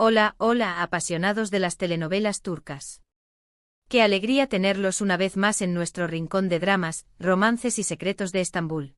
Hola, hola, apasionados de las telenovelas turcas. Qué alegría tenerlos una vez más en nuestro rincón de dramas, romances y secretos de Estambul.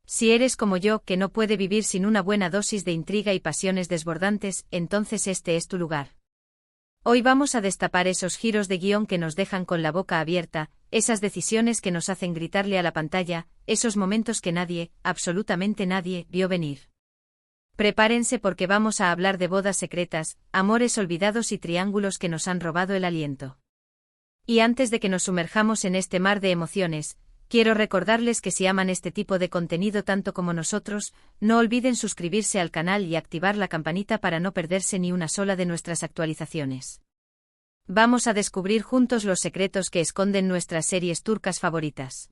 Si eres como yo, que no puede vivir sin una buena dosis de intriga y pasiones desbordantes, entonces este es tu lugar. Hoy vamos a destapar esos giros de guión que nos dejan con la boca abierta, esas decisiones que nos hacen gritarle a la pantalla, esos momentos que nadie, absolutamente nadie, vio venir. Prepárense porque vamos a hablar de bodas secretas, amores olvidados y triángulos que nos han robado el aliento. Y antes de que nos sumerjamos en este mar de emociones, quiero recordarles que si aman este tipo de contenido tanto como nosotros, no olviden suscribirse al canal y activar la campanita para no perderse ni una sola de nuestras actualizaciones. Vamos a descubrir juntos los secretos que esconden nuestras series turcas favoritas.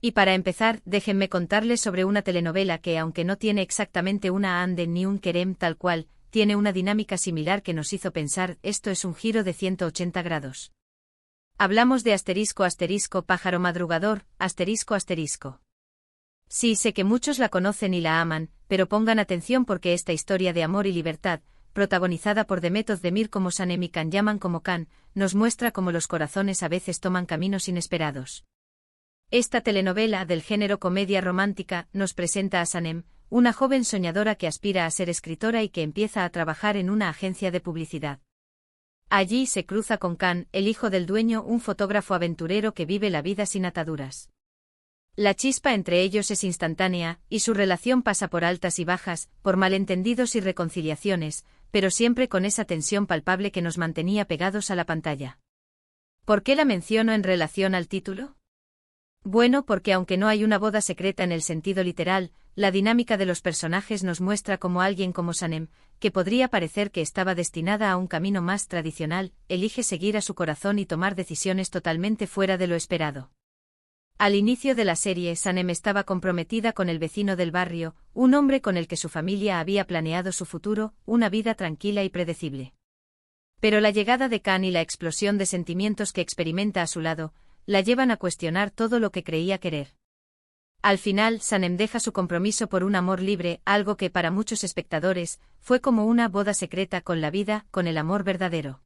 Y para empezar, déjenme contarles sobre una telenovela que, aunque no tiene exactamente una Anden ni un Kerem tal cual, tiene una dinámica similar que nos hizo pensar, esto es un giro de 180 grados. Hablamos de Pájaro Madrugador, ***. Sí, sé que muchos la conocen y la aman, pero pongan atención porque esta historia de amor y libertad, protagonizada por Demet Özdemir como Sanem y Can Yaman como Can, nos muestra cómo los corazones a veces toman caminos inesperados. Esta telenovela, del género comedia romántica, nos presenta a Sanem, una joven soñadora que aspira a ser escritora y que empieza a trabajar en una agencia de publicidad. Allí se cruza con Can, el hijo del dueño, un fotógrafo aventurero que vive la vida sin ataduras. La chispa entre ellos es instantánea, y su relación pasa por altas y bajas, por malentendidos y reconciliaciones, pero siempre con esa tensión palpable que nos mantenía pegados a la pantalla. ¿Por qué la menciono en relación al título? Bueno, porque aunque no hay una boda secreta en el sentido literal, la dinámica de los personajes nos muestra cómo alguien como Sanem, que podría parecer que estaba destinada a un camino más tradicional, elige seguir a su corazón y tomar decisiones totalmente fuera de lo esperado. Al inicio de la serie, Sanem estaba comprometida con el vecino del barrio, un hombre con el que su familia había planeado su futuro, una vida tranquila y predecible. Pero la llegada de Can y la explosión de sentimientos que experimenta a su lado, la llevan a cuestionar todo lo que creía querer. Al final, Sanem deja su compromiso por un amor libre, algo que para muchos espectadores, fue como una boda secreta con la vida, con el amor verdadero.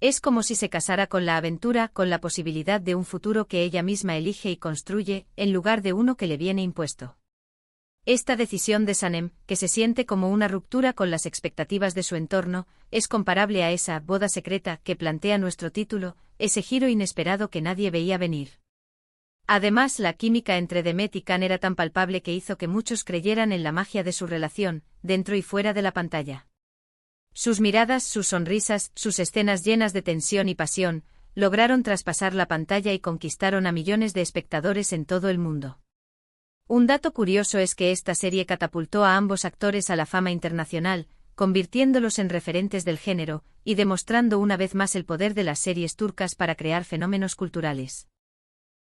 Es como si se casara con la aventura, con la posibilidad de un futuro que ella misma elige y construye, en lugar de uno que le viene impuesto. Esta decisión de Sanem, que se siente como una ruptura con las expectativas de su entorno, es comparable a esa boda secreta que plantea nuestro título, ese giro inesperado que nadie veía venir. Además, la química entre Demet y Can era tan palpable que hizo que muchos creyeran en la magia de su relación, dentro y fuera de la pantalla. Sus miradas, sus sonrisas, sus escenas llenas de tensión y pasión, lograron traspasar la pantalla y conquistaron a millones de espectadores en todo el mundo. Un dato curioso es que esta serie catapultó a ambos actores a la fama internacional, convirtiéndolos en referentes del género, y demostrando una vez más el poder de las series turcas para crear fenómenos culturales.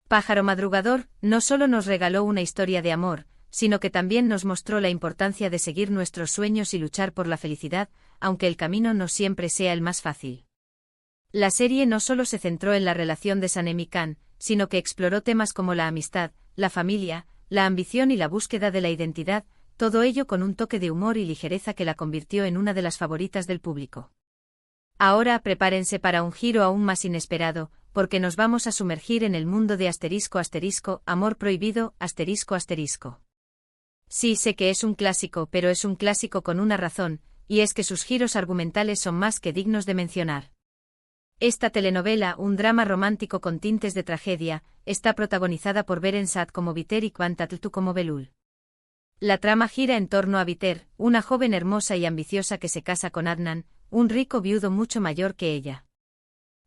Pájaro Madrugador no solo nos regaló una historia de amor, sino que también nos mostró la importancia de seguir nuestros sueños y luchar por la felicidad, aunque el camino no siempre sea el más fácil. La serie no solo se centró en la relación de Sanem y Can, sino que exploró temas como la amistad, la familia, la ambición y la búsqueda de la identidad, todo ello con un toque de humor y ligereza que la convirtió en una de las favoritas del público. Ahora prepárense para un giro aún más inesperado, porque nos vamos a sumergir en el mundo de Amor Prohibido, ***. Sí, sé que es un clásico, pero es un clásico con una razón, y es que sus giros argumentales son más que dignos de mencionar. Esta telenovela, un drama romántico con tintes de tragedia, está protagonizada por Beren Saat como Biter y Kwan Tatlıtuğ como Belul. La trama gira en torno a Biter, una joven hermosa y ambiciosa que se casa con Adnan, un rico viudo mucho mayor que ella.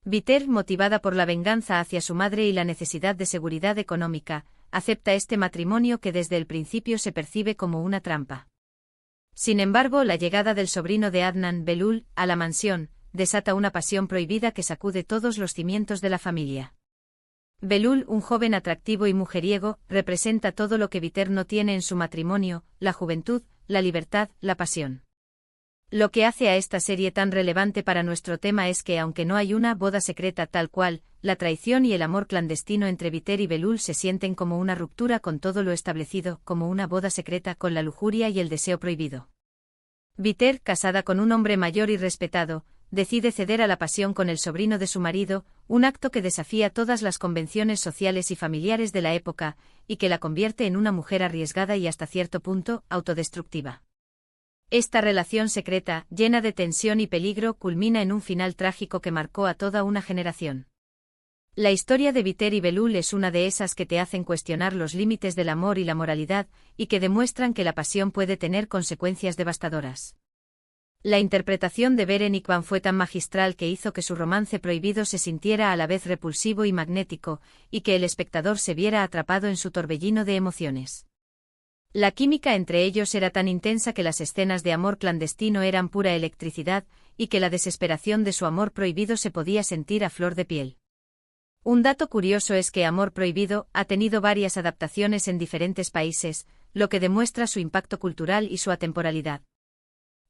Biter, motivada por la venganza hacia su madre y la necesidad de seguridad económica, acepta este matrimonio que desde el principio se percibe como una trampa. Sin embargo, la llegada del sobrino de Adnan, Belul, a la mansión, desata una pasión prohibida que sacude todos los cimientos de la familia. Belul, un joven atractivo y mujeriego, representa todo lo que Biter no tiene en su matrimonio: la juventud, la libertad, la pasión. Lo que hace a esta serie tan relevante para nuestro tema es que, aunque no hay una boda secreta tal cual, la traición y el amor clandestino entre Biter y Belul se sienten como una ruptura con todo lo establecido, como una boda secreta con la lujuria y el deseo prohibido. Biter, casada con un hombre mayor y respetado, decide ceder a la pasión con el sobrino de su marido, un acto que desafía todas las convenciones sociales y familiares de la época, y que la convierte en una mujer arriesgada y hasta cierto punto, autodestructiva. Esta relación secreta, llena de tensión y peligro, culmina en un final trágico que marcó a toda una generación. La historia de Biter y Belul es una de esas que te hacen cuestionar los límites del amor y la moralidad, y que demuestran que la pasión puede tener consecuencias devastadoras. La interpretación de Berenik Van fue tan magistral que hizo que su romance prohibido se sintiera a la vez repulsivo y magnético, y que el espectador se viera atrapado en su torbellino de emociones. La química entre ellos era tan intensa que las escenas de amor clandestino eran pura electricidad, y que la desesperación de su amor prohibido se podía sentir a flor de piel. Un dato curioso es que Amor Prohibido ha tenido varias adaptaciones en diferentes países, lo que demuestra su impacto cultural y su atemporalidad.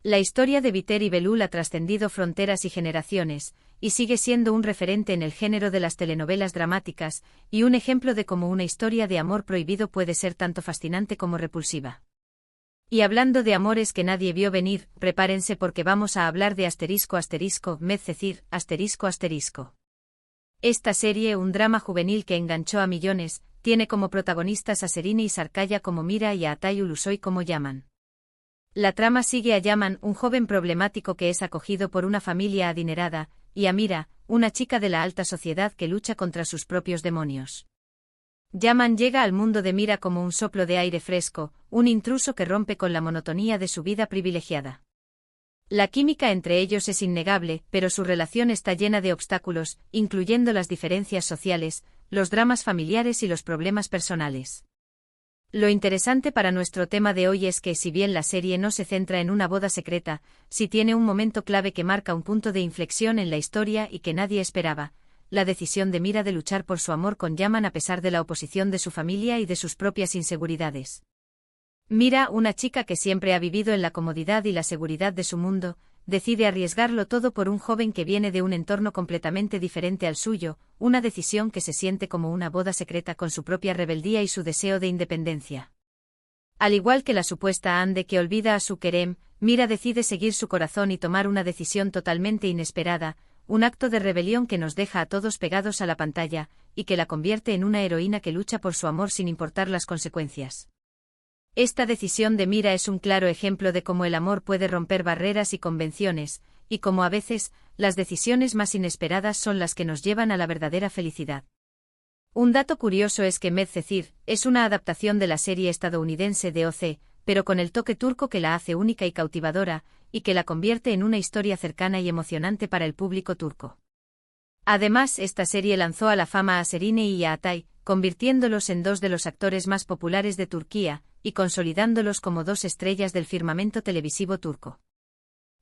La historia de Biter y Belul ha trascendido fronteras y generaciones, y sigue siendo un referente en el género de las telenovelas dramáticas, y un ejemplo de cómo una historia de amor prohibido puede ser tanto fascinante como repulsiva. Y hablando de amores que nadie vio venir, prepárense porque vamos a hablar de Medcezir, ***. Esta serie, un drama juvenil que enganchó a millones, tiene como protagonistas a Serine y Sarkaya como Mira y a Atay Ulusoy como Yaman. La trama sigue a Yaman, un joven problemático que es acogido por una familia adinerada, y a Mira, una chica de la alta sociedad que lucha contra sus propios demonios. Yaman llega al mundo de Mira como un soplo de aire fresco, un intruso que rompe con la monotonía de su vida privilegiada. La química entre ellos es innegable, pero su relación está llena de obstáculos, incluyendo las diferencias sociales, los dramas familiares y los problemas personales. Lo interesante para nuestro tema de hoy es que, si bien la serie no se centra en una boda secreta, sí tiene un momento clave que marca un punto de inflexión en la historia y que nadie esperaba: la decisión de Mira de luchar por su amor con Yaman a pesar de la oposición de su familia y de sus propias inseguridades. Mira, una chica que siempre ha vivido en la comodidad y la seguridad de su mundo, decide arriesgarlo todo por un joven que viene de un entorno completamente diferente al suyo, una decisión que se siente como una boda secreta con su propia rebeldía y su deseo de independencia. Al igual que la supuesta Ande que olvida a su Kerem, Mira decide seguir su corazón y tomar una decisión totalmente inesperada, un acto de rebelión que nos deja a todos pegados a la pantalla, y que la convierte en una heroína que lucha por su amor sin importar las consecuencias. Esta decisión de Mira es un claro ejemplo de cómo el amor puede romper barreras y convenciones, y cómo a veces, las decisiones más inesperadas son las que nos llevan a la verdadera felicidad. Un dato curioso es que Medcezir es una adaptación de la serie estadounidense de OC, pero con el toque turco que la hace única y cautivadora, y que la convierte en una historia cercana y emocionante para el público turco. Además, esta serie lanzó a la fama a Serine y a Atay, convirtiéndolos en dos de los actores más populares de Turquía, y consolidándolos como dos estrellas del firmamento televisivo turco.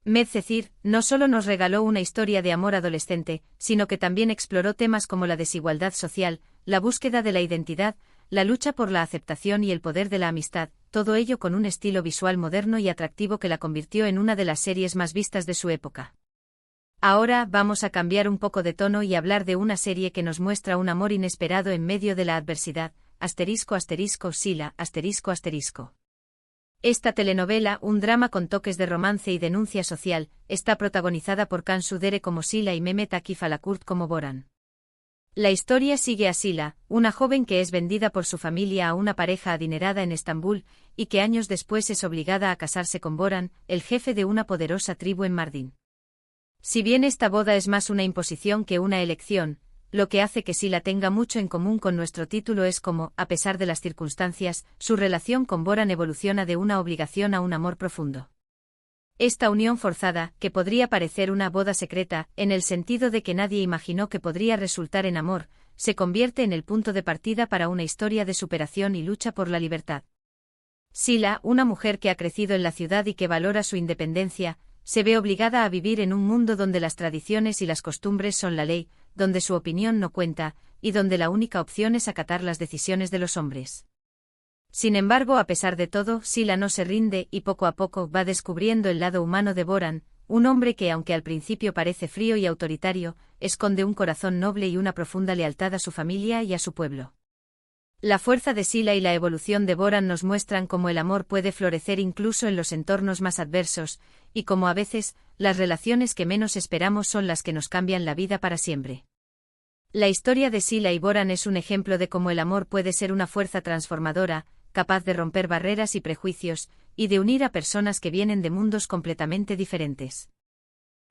Medcezir no solo nos regaló una historia de amor adolescente, sino que también exploró temas como la desigualdad social, la búsqueda de la identidad, la lucha por la aceptación y el poder de la amistad, todo ello con un estilo visual moderno y atractivo que la convirtió en una de las series más vistas de su época. Ahora vamos a cambiar un poco de tono y hablar de una serie que nos muestra un amor inesperado en medio de la adversidad, Sila, ***. Esta telenovela, un drama con toques de romance y denuncia social, está protagonizada por Cansu Dere como Sila y Mehmet Akif Alakurt como Boran. La historia sigue a Sila, una joven que es vendida por su familia a una pareja adinerada en Estambul, y que años después es obligada a casarse con Boran, el jefe de una poderosa tribu en Mardin. Si bien esta boda es más una imposición que una elección, lo que hace que Sila tenga mucho en común con nuestro título es cómo, a pesar de las circunstancias, su relación con Boran evoluciona de una obligación a un amor profundo. Esta unión forzada, que podría parecer una boda secreta, en el sentido de que nadie imaginó que podría resultar en amor, se convierte en el punto de partida para una historia de superación y lucha por la libertad. Sila, una mujer que ha crecido en la ciudad y que valora su independencia, se ve obligada a vivir en un mundo donde las tradiciones y las costumbres son la ley, donde su opinión no cuenta, y donde la única opción es acatar las decisiones de los hombres. Sin embargo, a pesar de todo, Sila no se rinde y poco a poco va descubriendo el lado humano de Boran, un hombre que, aunque al principio parece frío y autoritario, esconde un corazón noble y una profunda lealtad a su familia y a su pueblo. La fuerza de Sila y la evolución de Boran nos muestran cómo el amor puede florecer incluso en los entornos más adversos, y cómo a veces, las relaciones que menos esperamos son las que nos cambian la vida para siempre. La historia de Sila y Boran es un ejemplo de cómo el amor puede ser una fuerza transformadora, capaz de romper barreras y prejuicios, y de unir a personas que vienen de mundos completamente diferentes.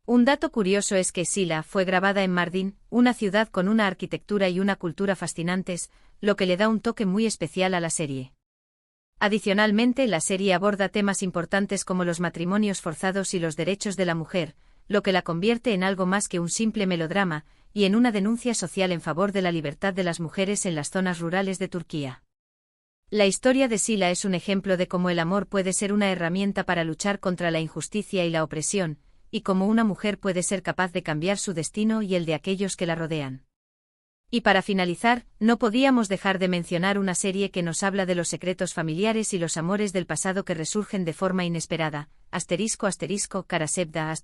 Un dato curioso es que Sila fue grabada en Mardin, una ciudad con una arquitectura y una cultura fascinantes, lo que le da un toque muy especial a la serie. Adicionalmente, la serie aborda temas importantes como los matrimonios forzados y los derechos de la mujer, lo que la convierte en algo más que un simple melodrama, y en una denuncia social en favor de la libertad de las mujeres en las zonas rurales de Turquía. La historia de Sila es un ejemplo de cómo el amor puede ser una herramienta para luchar contra la injusticia y la opresión, y cómo una mujer puede ser capaz de cambiar su destino y el de aquellos que la rodean. Y para finalizar, no podíamos dejar de mencionar una serie que nos habla de los secretos familiares y los amores del pasado que resurgen de forma inesperada, **Karasevda**.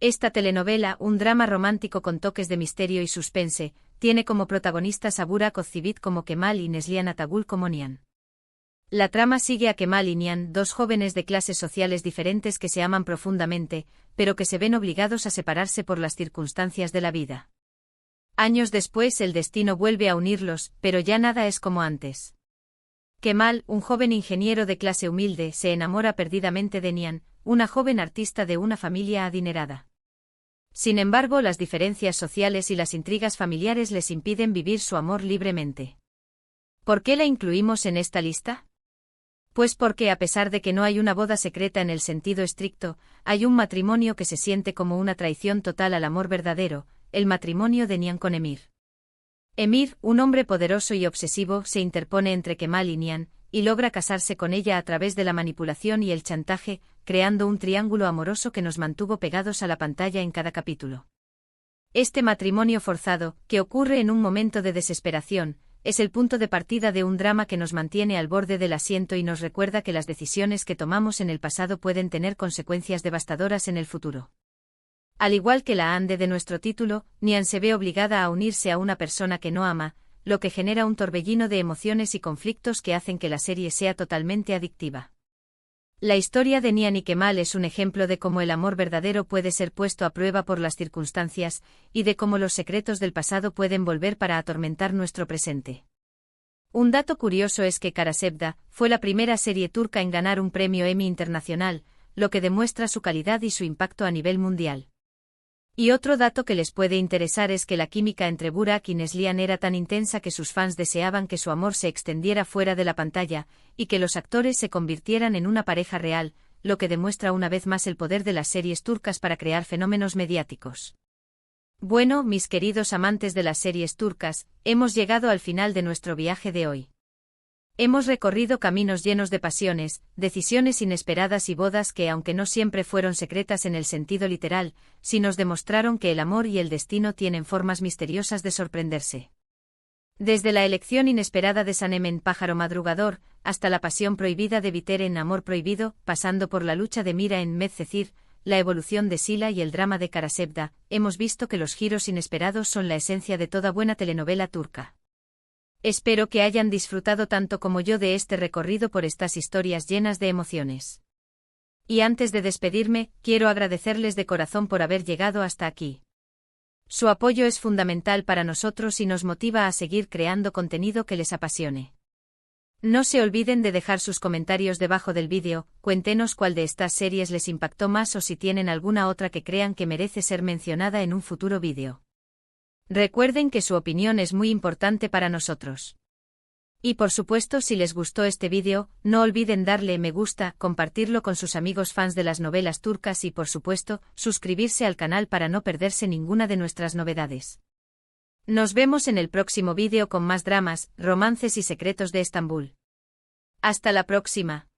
Esta telenovela, un drama romántico con toques de misterio y suspense, tiene como protagonistas a Burak Özçivit como Kemal y Neslihan Atagul como Nihan. La trama sigue a Kemal y Nihan, dos jóvenes de clases sociales diferentes que se aman profundamente, pero que se ven obligados a separarse por las circunstancias de la vida. Años después el destino vuelve a unirlos, pero ya nada es como antes. Kemal, un joven ingeniero de clase humilde, se enamora perdidamente de Nihan, una joven artista de una familia adinerada. Sin embargo, las diferencias sociales y las intrigas familiares les impiden vivir su amor libremente. ¿Por qué la incluimos en esta lista? Pues porque a pesar de que no hay una boda secreta en el sentido estricto, hay un matrimonio que se siente como una traición total al amor verdadero, el matrimonio de Nihan con Emir. Emir, un hombre poderoso y obsesivo, se interpone entre Kemal y Nihan, y logra casarse con ella a través de la manipulación y el chantaje, creando un triángulo amoroso que nos mantuvo pegados a la pantalla en cada capítulo. Este matrimonio forzado, que ocurre en un momento de desesperación, es el punto de partida de un drama que nos mantiene al borde del asiento y nos recuerda que las decisiones que tomamos en el pasado pueden tener consecuencias devastadoras en el futuro. Al igual que la Ande de nuestro título, Nihan se ve obligada a unirse a una persona que no ama, lo que genera un torbellino de emociones y conflictos que hacen que la serie sea totalmente adictiva. La historia de Nihan y Kemal es un ejemplo de cómo el amor verdadero puede ser puesto a prueba por las circunstancias, y de cómo los secretos del pasado pueden volver para atormentar nuestro presente. Un dato curioso es que Karasevda fue la primera serie turca en ganar un premio Emmy internacional, lo que demuestra su calidad y su impacto a nivel mundial. Y otro dato que les puede interesar es que la química entre Burak y Neslihan era tan intensa que sus fans deseaban que su amor se extendiera fuera de la pantalla, y que los actores se convirtieran en una pareja real, lo que demuestra una vez más el poder de las series turcas para crear fenómenos mediáticos. Bueno, mis queridos amantes de las series turcas, hemos llegado al final de nuestro viaje de hoy. Hemos recorrido caminos llenos de pasiones, decisiones inesperadas y bodas que, aunque no siempre fueron secretas en el sentido literal, sí nos demostraron que el amor y el destino tienen formas misteriosas de sorprenderse. Desde la elección inesperada de Sanem en Pájaro Madrugador, hasta la pasión prohibida de Biter en Amor Prohibido, pasando por la lucha de Mira en Medcezir, la evolución de Sila y el drama de Karasevda, hemos visto que los giros inesperados son la esencia de toda buena telenovela turca. Espero que hayan disfrutado tanto como yo de este recorrido por estas historias llenas de emociones. Y antes de despedirme, quiero agradecerles de corazón por haber llegado hasta aquí. Su apoyo es fundamental para nosotros y nos motiva a seguir creando contenido que les apasione. No se olviden de dejar sus comentarios debajo del vídeo, cuéntenos cuál de estas series les impactó más o si tienen alguna otra que crean que merece ser mencionada en un futuro vídeo. Recuerden que su opinión es muy importante para nosotros. Y por supuesto, si les gustó este vídeo, no olviden darle me gusta, compartirlo con sus amigos fans de las novelas turcas y por supuesto, suscribirse al canal para no perderse ninguna de nuestras novedades. Nos vemos en el próximo vídeo con más dramas, romances y secretos de Estambul. Hasta la próxima.